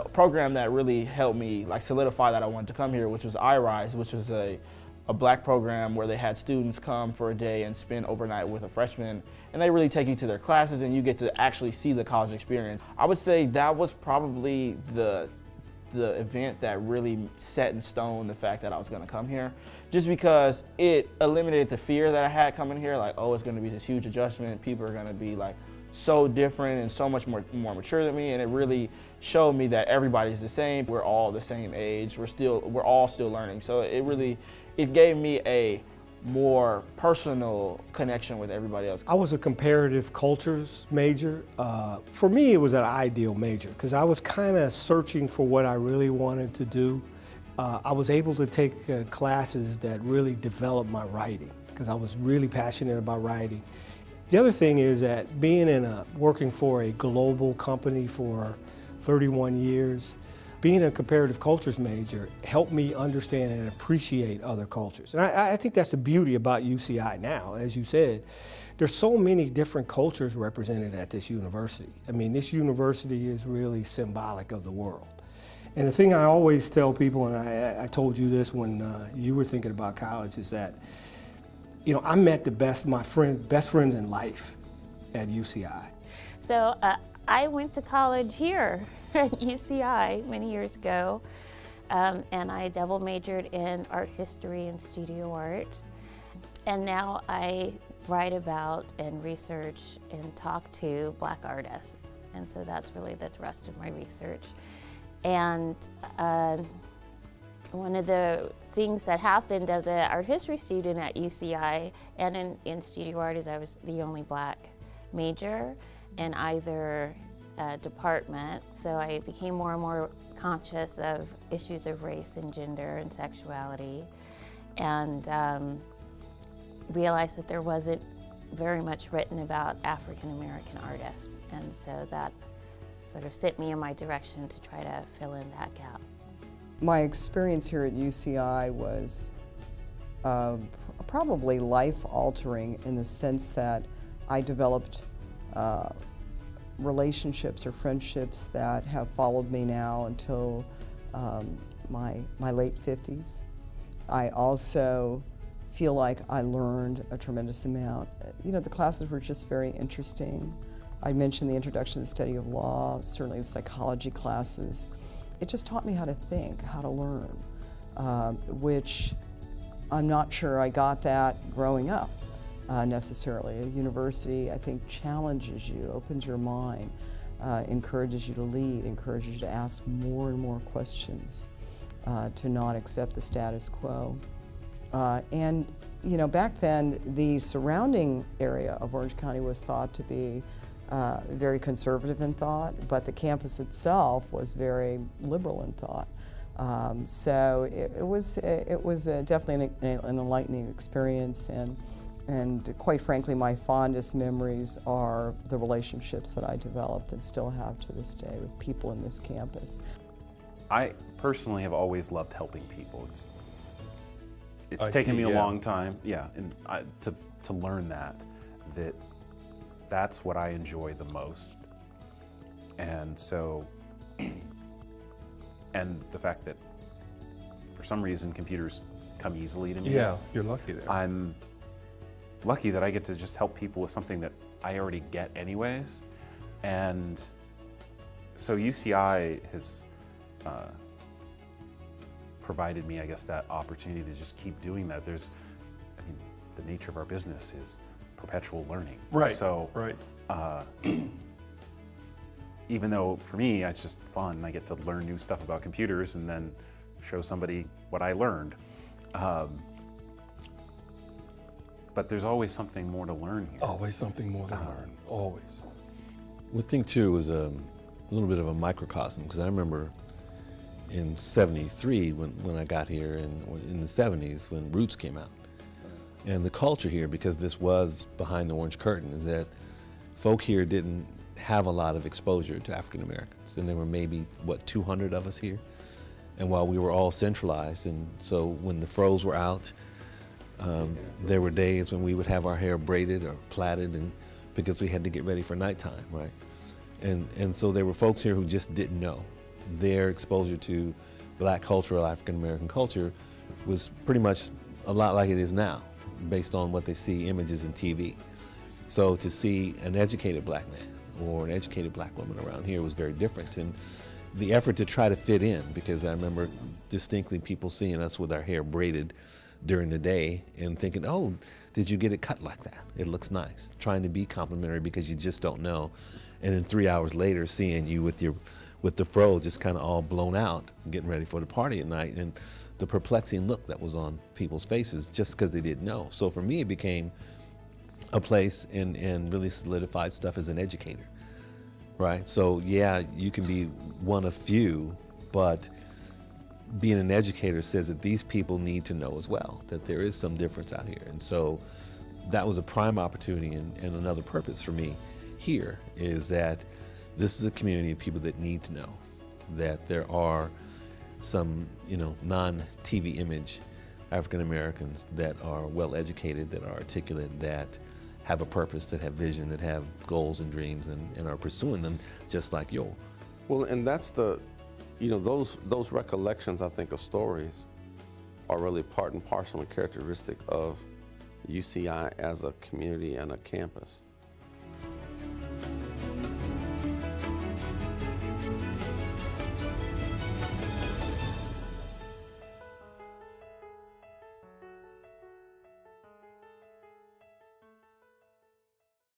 the program that really helped me like solidify that I wanted to come here, which was iRise, which was a black program where they had students come for a day and spend overnight with a freshman, and they really take you to their classes and you get to actually see the college experience. I would say that was probably the event that really set in stone the fact that I was gonna come here, just because it eliminated the fear that I had coming here, like, oh, it's gonna be this huge adjustment, people are gonna be like so different and so much more mature than me, and it really showed me that everybody's the same, we're all the same age, we're all still learning. So it gave me a more personal connection with everybody else. I was a comparative cultures major. For me, it was an ideal major because I was kind of searching for what I really wanted to do. I was able to take classes that really developed my writing because I was really passionate about writing. The other thing is that working for a global company for 31 years, being a comparative cultures major helped me understand and appreciate other cultures. And I think that's the beauty about UCI now. As you said, there's so many different cultures represented at this university. I mean, this university is really symbolic of the world. And the thing I always tell people, and I told you this when you were thinking about college, is that, you know, I met my best friends in life at UCI. So I went to college here at UCI many years ago, and I double majored in art history and studio art. And now I write about and research and talk to Black artists. And so that's really the thrust of my research. And one of the things that happened as an art history student at UCI and in studio art is I was the only Black major in either department. So I became more and more conscious of issues of race and gender and sexuality, and realized that there wasn't very much written about African American artists. And so that sort of sent me in my direction to try to fill in that gap. My experience here at UCI was probably life-altering in the sense that I developed relationships or friendships that have followed me now until my late 50s. I also feel like I learned a tremendous amount. You know, the classes were just very interesting. I mentioned the introduction to the study of law, certainly the psychology classes. It just taught me how to think, how to learn, which I'm not sure I got that growing up. Necessarily. A university, I think, challenges you, opens your mind, encourages you to lead, encourages you to ask more and more questions, to not accept the status quo. And, you know, back then, the surrounding area of Orange County was thought to be very conservative in thought, but the campus itself was very liberal in thought. So it was definitely an enlightening experience, and quite frankly, my fondest memories are the relationships that I developed and still have to this day with people in this campus. I personally have always loved helping people. It's taken me a long time, and to learn that's what I enjoy the most. And so, and the fact that for some reason computers come easily to me. Yeah, you're lucky there. I'm lucky that I get to just help people with something that I already get anyways. And so UCI has provided me, I guess, that opportunity to just keep doing that. I mean, the nature of our business is perpetual learning. Right, so, right. Even though for me, it's just fun, I get to learn new stuff about computers and then show somebody what I learned. But there's always something more to learn here. Always something more to learn, always. One thing too was a little bit of a microcosm, because I remember in '73 when I got here, and in the '70s when Roots came out. And the culture here, because this was behind the orange curtain, is that folk here didn't have a lot of exposure to African Americans. And there were maybe, 200 of us here? And while we were all centralized, and so when the fros were out, there were days when we would have our hair braided or plaited, and because we had to get ready for nighttime, right? And so there were folks here who just didn't know. their exposure to black culture or African American culture was pretty much a lot like it is now, based on what they see images in TV. So to see an educated black man or an educated black woman around here was very different. And the effort to try to fit in, because I remember distinctly people seeing us with our hair braided during the day and thinking, oh, did you get it cut like that? It looks nice. Trying to be complimentary because you just don't know. And then 3 hours later, seeing you with the fro just kind of all blown out, getting ready for the party at night, and the perplexing look that was on people's faces just because they didn't know. So for me, it became a place and really solidified stuff as an educator, right? So yeah, you can be one of few, but being an educator says that these people need to know as well, that there is some difference out here. And so that was a prime opportunity, and another purpose for me here is that this is a community of people that need to know that there are some, non-TV image African Americans that are well educated, that are articulate, that have a purpose, that have vision, that have goals and dreams, and are pursuing them just like you. Well, and that's the, those recollections, I think, of stories are really part and parcel and characteristic of UCI as a community and a campus.